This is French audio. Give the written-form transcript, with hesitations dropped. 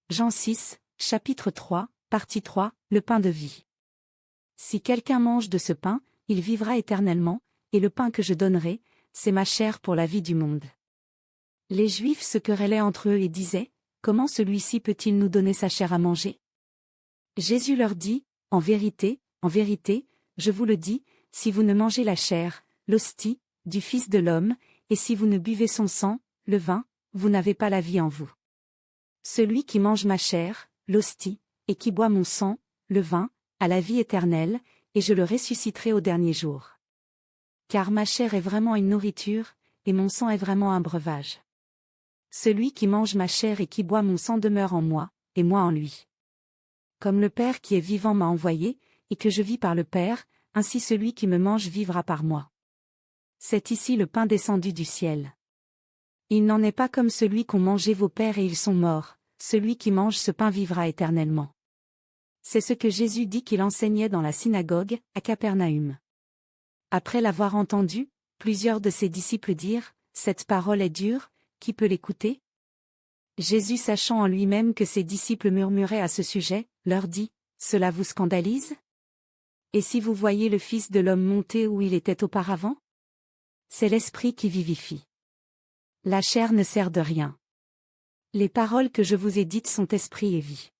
Jean 6, chapitre 3, partie 3, le pain de vie. Si quelqu'un mange de ce pain, il vivra éternellement, et le pain que je donnerai, c'est ma chair pour la vie du monde. Les Juifs se querellaient entre eux et disaient, comment celui-ci peut-il nous donner sa chair à manger? Jésus leur dit, en vérité, je vous le dis, si vous ne mangez la chair, l'hostie, du Fils de l'homme, et si vous ne buvez son sang, le vin, vous n'avez pas la vie en vous. Celui qui mange ma chair, l'hostie, et qui boit mon sang, le vin, a la vie éternelle, et je le ressusciterai au dernier jour. Car ma chair est vraiment une nourriture, et mon sang est vraiment un breuvage. Celui qui mange ma chair et qui boit mon sang demeure en moi, et moi en lui. Comme le Père qui est vivant m'a envoyé, et que je vis par le Père, ainsi celui qui me mange vivra par moi. C'est ici le pain descendu du ciel. Il n'en est pas comme celui qu'ont mangé vos pères et ils sont morts, celui qui mange ce pain vivra éternellement. C'est ce que Jésus dit qu'il enseignait dans la synagogue, à Capernaüm. Après l'avoir entendu, plusieurs de ses disciples dirent, « Cette parole est dure, qui peut l'écouter ?» Jésus, sachant en lui-même que ses disciples murmuraient à ce sujet, leur dit, « Cela vous scandalise? Et si vous voyez le Fils de l'homme monter où il était auparavant? C'est l'Esprit qui vivifie. La chair ne sert de rien. Les paroles que je vous ai dites sont esprit et vie.